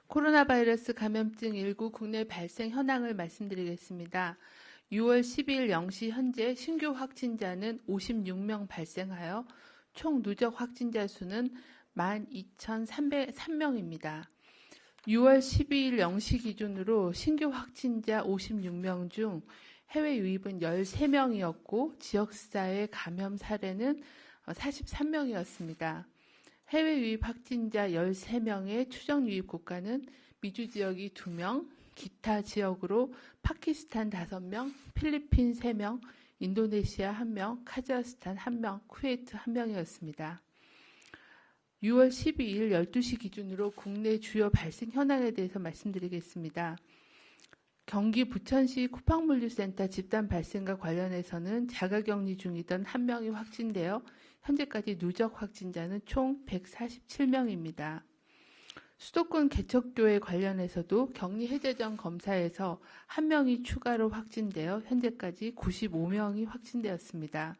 코로나 바이러스 감염증 19 국내 발생 현황을 말씀드리겠습니다. 6월 12일 0시 현재 신규 확진자는 56명 발생하여 총 누적 확진자 수는 12,303명입니다. 6월 12일 0시 기준으로 신규 확진자 56명 중 해외 유입은 13명이었고 지역사회 감염 사례는 43명이었습니다. 해외 유입 확진자 13명의 추정 유입 국가는 미주 지역이 2명, 기타 지역으로 파키스탄 5명, 필리핀 3명, 인도네시아 1명, 카자흐스탄 1명, 쿠웨이트 1명이었습니다. 6월 12일 12시 기준으로 국내 주요 발생 현황에 대해서 말씀드리겠습니다. 경기 부천시 쿠팡물류센터 집단 발생과 관련해서는 자가격리 중이던 1명이 확진되어 현재까지 누적 확진자는 총 147명입니다. 수도권 개척교회 관련해서도 격리 해제 전 검사에서 1명이 추가로 확진되어 현재까지 95명이 확진되었습니다.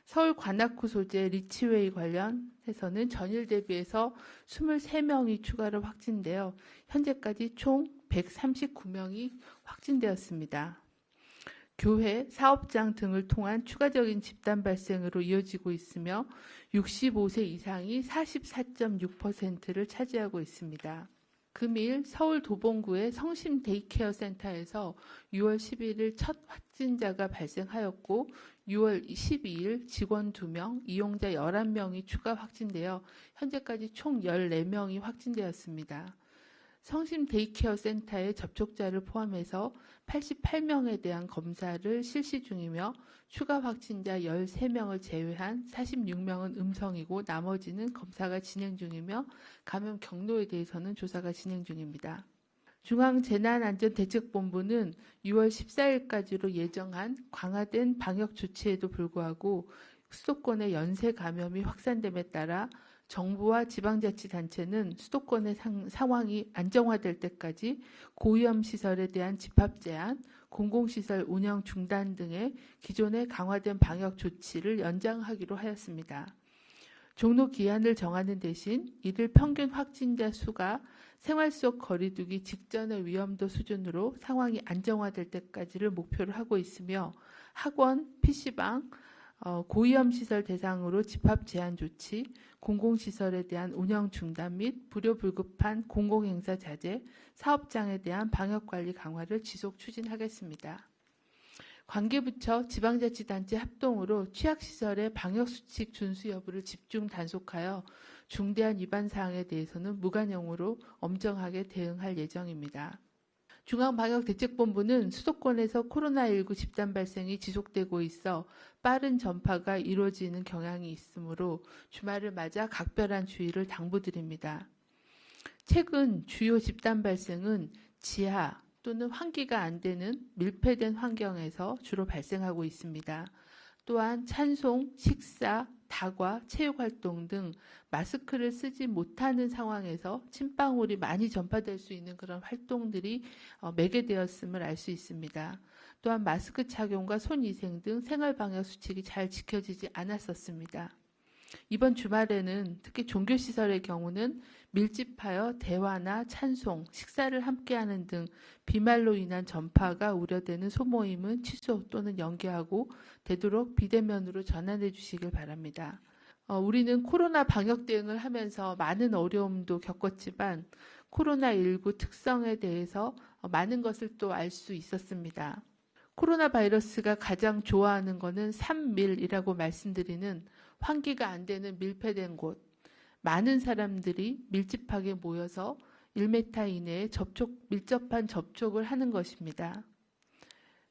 서울 관악구 소재 리치웨이 관련해서는 전일 대비해서 23명이 추가로 확진되어 현재까지 총 139명이 확진되었습니다. 교회, 사업장 등을 통한 추가적인 집단 발생으로 이어지고 있으며 65세 이상이 44.6%를 차지하고 있습니다. 금일 서울 도봉구의 성심 데이케어 센터에서 6월 11일 첫 확진자가 발생하였고 6월 12일 직원 2명, 이용자 11명이 추가 확진되어 현재까지 총 14명이 확진되었습니다. 성심 데이케어 센터의 접촉자를 포함해서 88명에 대한 검사를 실시 중이며 추가 확진자 13명을 제외한 46명은 음성이고 나머지는 검사가 진행 중이며 감염 경로에 대해서는 조사가 진행 중입니다. 중앙재난안전대책본부는 6월 14일까지로 예정한 강화된 방역 조치에도 불구하고 수도권의 연쇄 감염이 확산됨에 따라 정부와 지방자치단체는 수도권의 상황이 안정화될 때까지 고위험 시설에 대한 집합 제한, 공공시설 운영 중단 등의 기존의 강화된 방역 조치를 연장하기로 하였습니다. 종로 기한을 정하는 대신 이들 평균 확진자 수가 생활 속 거리두기 직전의 위험도 수준으로 상황이 안정화될 때까지를 목표로 하고 있으며 학원, PC방, 고위험시설 대상으로 집합 제한 조치, 공공시설에 대한 운영 중단 및 불효불급한 공공행사 자제, 사업장에 대한 방역관리 강화를 지속 추진하겠습니다. 관계부처 지방자치단체 합동으로 취약시설의 방역수칙 준수 여부를 집중 단속하여 중대한 위반 사항에 대해서는 무관용으로 엄정하게 대응할 예정입니다. 중앙방역대책본부는 수도권에서 코로나19 집단 발생이 지속되고 있어 빠른 전파가 이루어지는 경향이 있으므로 주말을 맞아 각별한 주의를 당부드립니다. 최근 주요 집단 발생은 지하 또는 환기가 안 되는 밀폐된 환경에서 주로 발생하고 있습니다. 또한 찬송, 식사, 다과, 체육활동 등 마스크를 쓰지 못하는 상황에서 침방울이 많이 전파될 수 있는 그런 활동들이 매개되었음을 알 수 있습니다. 또한 마스크 착용과 손위생 등 생활방역 수칙이 잘 지켜지지 않았었습니다. 이번 주말에는 특히 종교시설의 경우는 밀집하여 대화나 찬송, 식사를 함께하는 등 비말로 인한 전파가 우려되는 소모임은 취소 또는 연기하고 되도록 비대면으로 전환해 주시길 바랍니다. 우리는 코로나 방역 대응을 하면서 많은 어려움도 겪었지만 코로나19 특성에 대해서 많은 것을 또 알 수 있었습니다. 코로나 바이러스가 가장 좋아하는 것은 3밀이라고 말씀드리는 환기가 안 되는 밀폐된 곳, 많은 사람들이 밀집하게 모여서 1m 이내에 밀접한 접촉을 하는 것입니다.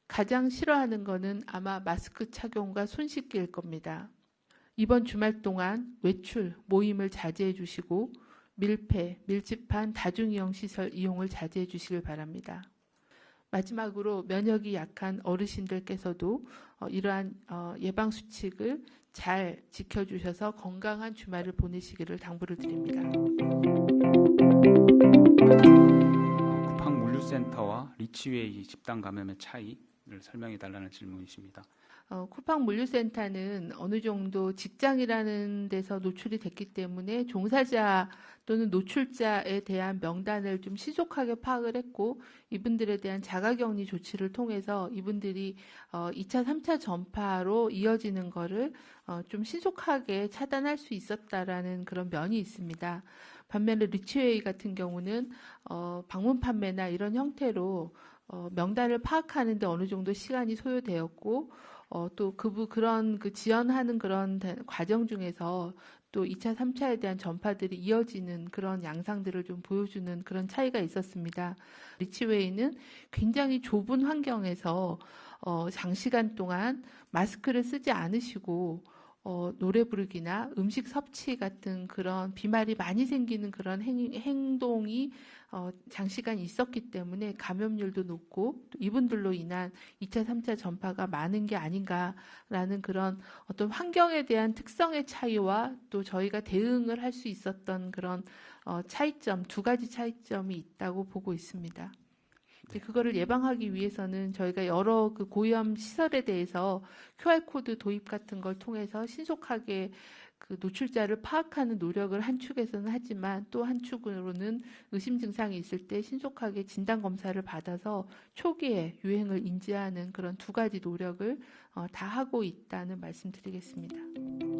가장 싫어하는 것은 아마 마스크 착용과 손 씻기일 겁니다. 이번 주말 동안 외출, 모임을 자제해 주시고 밀집한 다중이용 시설 이용을 자제해 주시길 바랍니다. 마지막으로 면역이 약한 어르신들께서도 이러한 예방수칙을 잘 지켜주셔서 건강한 주말을 보내시기를 당부를 드립니다. 쿠팡물류센터와 리치웨이 집단 감염의 차이를 설명해 달라는 질문이십니다. 쿠팡 물류센터는 어느 정도 직장이라는 데서 노출이 됐기 때문에 종사자 또는 노출자에 대한 명단을 좀 신속하게 파악을 했고 이분들에 대한 자가격리 조치를 통해서 이분들이 2차, 3차 전파로 이어지는 거를 좀 신속하게 차단할 수 있었다라는 그런 면이 있습니다. 반면에 리치웨이 같은 경우는 방문 판매나 이런 형태로 명단을 파악하는데 어느 정도 시간이 소요되었고 또 그런 지연하는 그런 과정 중에서 또 2차, 3차에 대한 전파들이 이어지는 그런 양상들을 좀 보여주는 그런 차이가 있었습니다. 리치웨이는 굉장히 좁은 환경에서 장시간 동안 마스크를 쓰지 않으시고 노래 부르기나 음식 섭취 같은 그런 비말이 많이 생기는 그런 행동이 장시간 있었기 때문에 감염률도 높고 또 이분들로 인한 2차, 3차 전파가 많은 게 아닌가라는 그런 어떤 환경에 대한 특성의 차이와 또 저희가 대응을 할 수 있었던 그런 차이점, 두 가지 차이점이 있다고 보고 있습니다. 그거를 예방하기 위해서는 저희가 여러 그 고위험 시설에 대해서 QR코드 도입 같은 걸 통해서 신속하게 그 노출자를 파악하는 노력을 한 축에서는 하지만 또 한 축으로는 의심 증상이 있을 때 신속하게 진단 검사를 받아서 초기에 유행을 인지하는 그런 두 가지 노력을 다 하고 있다는 말씀드리겠습니다.